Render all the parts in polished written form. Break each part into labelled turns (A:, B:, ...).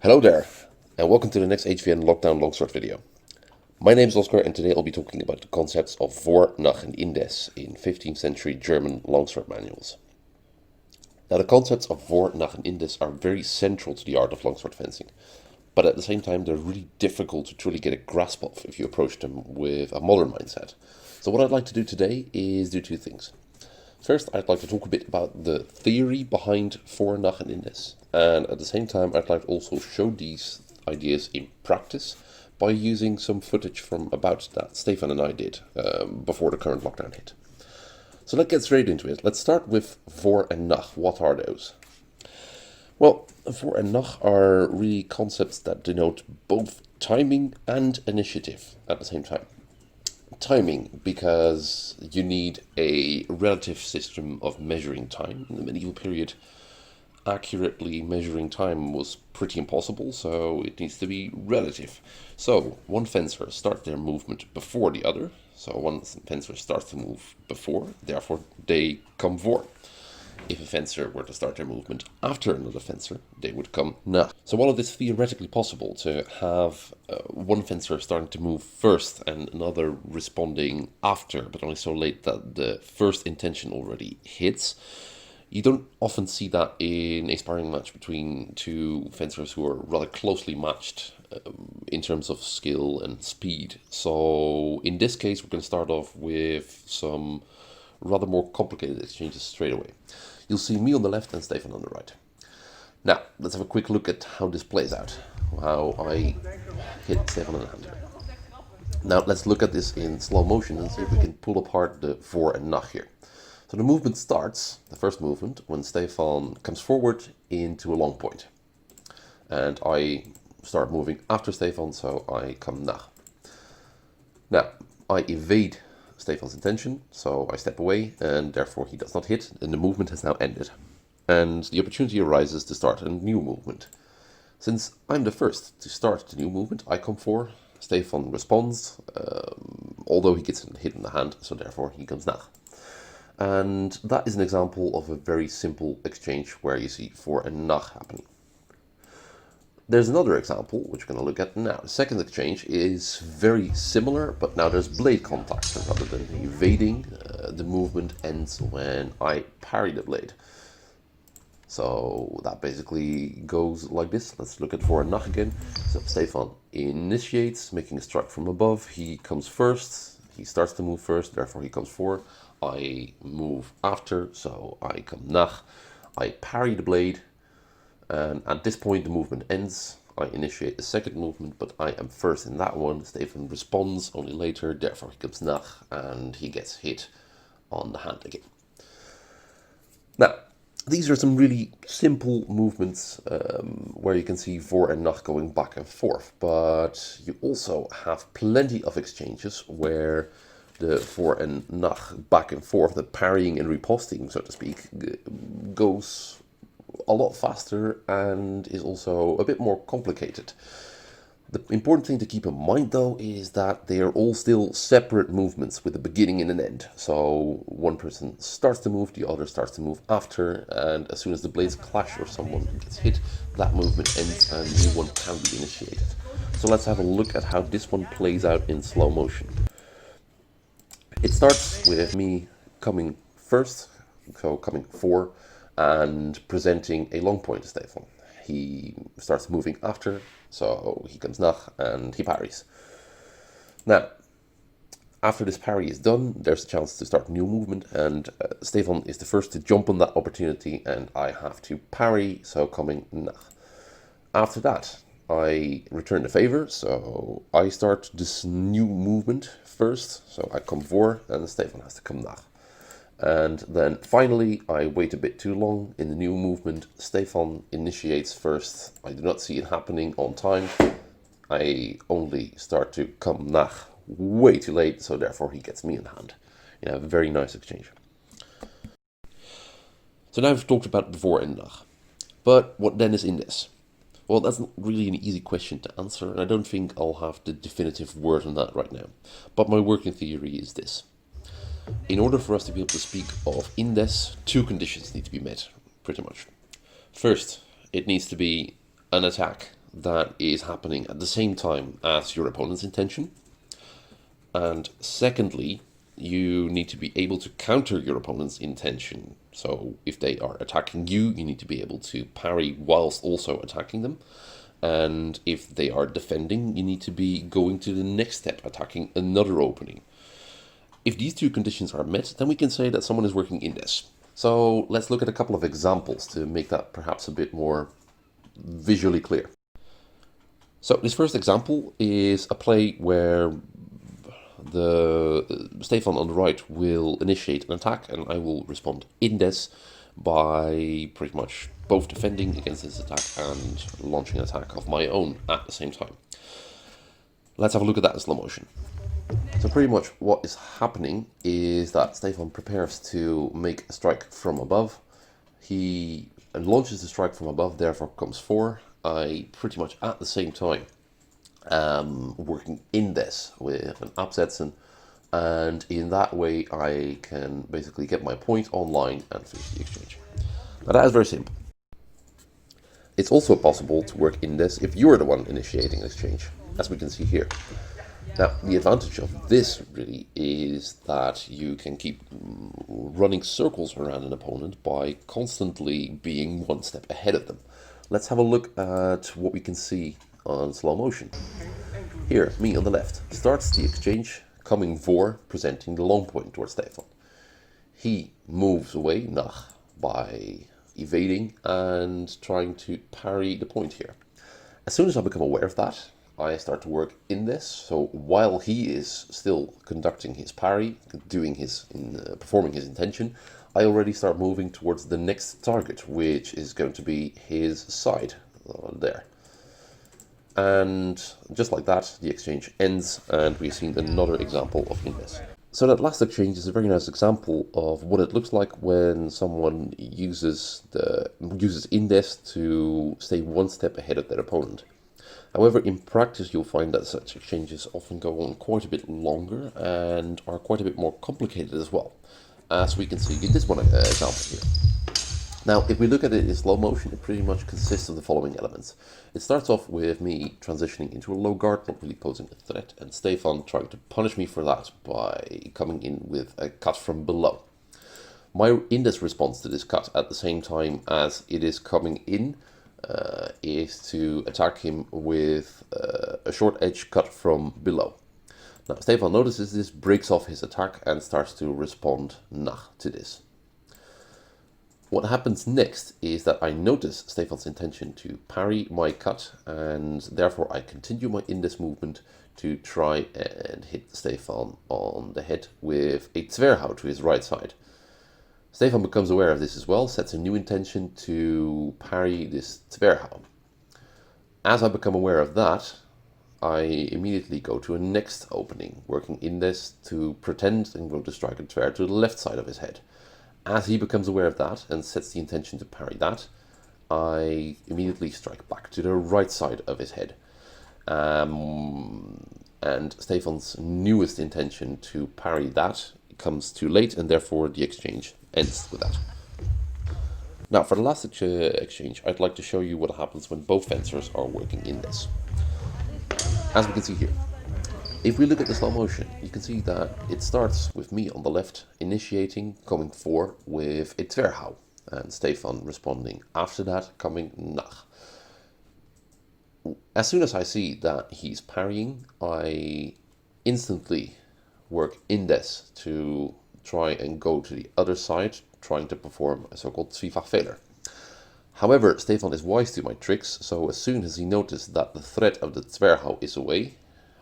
A: Hello there, and welcome to the next HVN Lockdown Longsword video. My name is Oscar, and today I'll be talking about the concepts of Vor, Nach and Indes in 15th century German longsword manuals. Now, the concepts of Vor, Nach and Indes are very central to the art of longsword fencing, but at the same time they're really difficult to truly get a grasp of if you approach them with a modern mindset. So what I'd like to do today is do two things. First, I'd like to talk a bit about the theory behind Vor, Nach and Indes, and at the same time I'd like to also show these ideas in practice by using some footage from about that Stefan and I did before the current lockdown hit. So let's get straight into it. Let's start with Vor and Nach. What are those? Well, Vor and Nach are really concepts that denote both timing and initiative at the same time. Timing, because you need a relative system of measuring time. In the medieval period, accurately measuring time was pretty impossible, so it needs to be relative. So one fencer starts their movement before the other. So one fencer starts to move before, therefore they come vor. If a fencer were to start their movement after another fencer, they would come nach. So while it is theoretically possible to have one fencer starting to move first and another responding after, but only so late that the first intention already hits, you don't often see that in a sparring match between two fencers who are rather closely matched in terms of skill and speed. So in this case, we're going to start off with some rather more complicated exchanges straight away. You'll see me on the left and Stefan on the right. Now, let's have a quick look at how this plays out, how I hit Stefan in the hand. Now, let's look at this in slow motion and see if we can pull apart the Vor and Nach here. So the movement starts, the first movement, when Stefan comes forward into a long point. And I start moving after Stefan, so I come nach. Now, I evade Stefan's intention, so I step away, and therefore he does not hit, and the movement has now ended. And the opportunity arises to start a new movement. Since I'm the first to start the new movement, I come for, Stefan responds, although he gets hit in the hand, so therefore he comes nach. And that is an example of a very simple exchange where you see Vor and Nach happening. There's another example, which we're going to look at now. The second exchange is very similar, but now there's blade contact. So rather than evading, the movement ends when I parry the blade. So that basically goes like this. Let's look at Vor and Nach again. So Stefan initiates, making a strike from above. He comes first. He starts to move first, therefore he comes for. I move after, so I come nach. I parry the blade. And at this point the movement ends. I initiate the second movement, but I am first in that one. Stefan responds only later, therefore he comes nach, and he gets hit on the hand again. Now, these are some really simple movements where you can see Vor and Nach going back and forth, but you also have plenty of exchanges where the Vor and Nach back and forth, the parrying and riposting, so to speak, goes a lot faster and is also a bit more complicated. The important thing to keep in mind though is that they are all still separate movements with a beginning and an end. So one person starts to move, the other starts to move after, and as soon as the blades clash or someone gets hit, that movement ends and a new one can be initiated. So let's have a look at how this one plays out in slow motion. It starts with me coming first, so coming for, and presenting a long point to Stefan. He starts moving after, so he comes nach and he parries. Now, after this parry is done, there's a chance to start a new movement, and Stefan is the first to jump on that opportunity, and I have to parry, so coming nach. After that, I return the favor, so I start this new movement first, so I come vor, and Stefan has to come nach. And then finally, I wait a bit too long in the new movement. Stefan initiates first. I do not see it happening on time. I only start to come nach way too late, so therefore he gets me in hand. You know, a very nice exchange. So now I've talked about Vor and Nach. But what then is Indes? Well, that's not really an easy question to answer, and I don't think I'll have the definitive word on that right now. But my working theory is this. In order for us to be able to speak of Indes, two conditions need to be met, pretty much. First, it needs to be an attack, that is happening at the same time as your opponent's intention. And secondly, you need to be able to counter your opponent's intention. So if they are attacking you, you need to be able to parry whilst also attacking them. And if they are defending, you need to be going to the next step, attacking another opening. If these two conditions are met, then we can say that someone is working Indes. So let's look at a couple of examples to make that perhaps a bit more visually clear. So this first example is a play where Stefan on the right will initiate an attack and I will respond Indes by pretty much both defending against his attack and launching an attack of my own at the same time. Let's have a look at that in slow motion. So pretty much what is happening is that Stefan prepares to make a strike from above. He launches the strike from above, therefore comes 4. I pretty much at the same time working Indes with an absetzen, and in that way I can basically get my point online and finish the exchange. Now that is very simple. It's also possible to work Indes if you're the one initiating an exchange, as we can see here. Now, the advantage of this really is that you can keep running circles around an opponent by constantly being one step ahead of them. Let's have a look at what we can see on slow motion. Here, me on the left starts the exchange, coming 4, presenting the long point towards Stefan. He moves away, Nach, by evading and trying to parry the point here. As soon as I become aware of that, I start to work Indes. So while he is still conducting his parry, performing his intention, I already start moving towards the next target, which is going to be his side there. And just like that, the exchange ends, and we've seen another example of Indes. So that last exchange is a very nice example of what it looks like when someone uses Indes to stay one step ahead of their opponent. However, in practice, you'll find that such exchanges often go on quite a bit longer and are quite a bit more complicated as well, as we can see in this one example here. Now, if we look at it in slow motion, it pretty much consists of the following elements. It starts off with me transitioning into a low guard, not really posing a threat, and Stefan trying to punish me for that by coming in with a cut from below. My Indes response to this cut at the same time as it is coming in is to attack him with a short edge cut from below. Now, Stefan notices this, breaks off his attack and starts to respond Nach to this. What happens next is that I notice Stefan's intention to parry my cut, and therefore I continue my Indes movement to try and hit Stefan on the head with a Zwerchhau to his right side. Stefan becomes aware of this as well, sets a new intention to parry this Zwerchhau. As I become aware of that, I immediately go to a next opening, working Indes to pretend I'm going to strike a Zwerch to the left side of his head. As he becomes aware of that and sets the intention to parry that, I immediately strike back to the right side of his head. And Stefan's newest intention to parry that comes too late, and therefore the exchange ends with that. Now, for the last exchange, I'd like to show you what happens when both fencers are working Indes. As we can see here, if we look at the slow motion, you can see that it starts with me on the left initiating, coming 4 with a Zwerchhau, and Stefan responding after that, coming Nach. As soon as I see that he's parrying, I instantly work Indes to try and go to the other side, trying to perform a so-called Vrijvechten. However, Stefan is wise to my tricks, so as soon as he noticed that the threat of the Zwerchhau is away,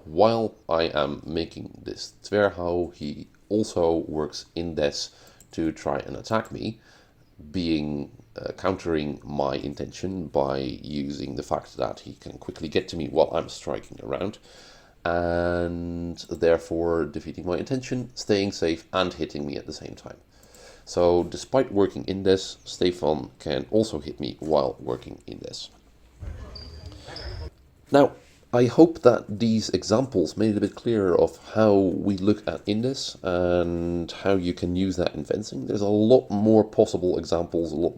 A: while I am making this Zwerchhau, he also works Indes to try and attack me, countering my intention by using the fact that he can quickly get to me while I'm striking around, and therefore defeating my intention, staying safe and hitting me at the same time. So despite working Indes, Stefan can also hit me while working Indes. Now, I hope that these examples made it a bit clearer of how we look at Indes and how you can use that in fencing. There's a lot more possible examples, a lot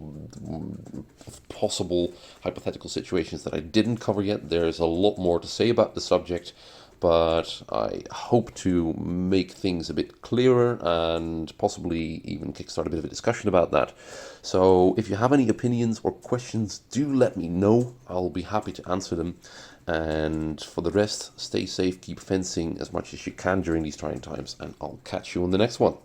A: of possible hypothetical situations that I didn't cover yet. There's a lot more to say about the subject, but I hope to make things a bit clearer and possibly even kickstart a bit of a discussion about that. So if you have any opinions or questions, do let me know. I'll be happy to answer them. And for the rest, stay safe, keep fencing as much as you can during these trying times, and I'll catch you on the next one.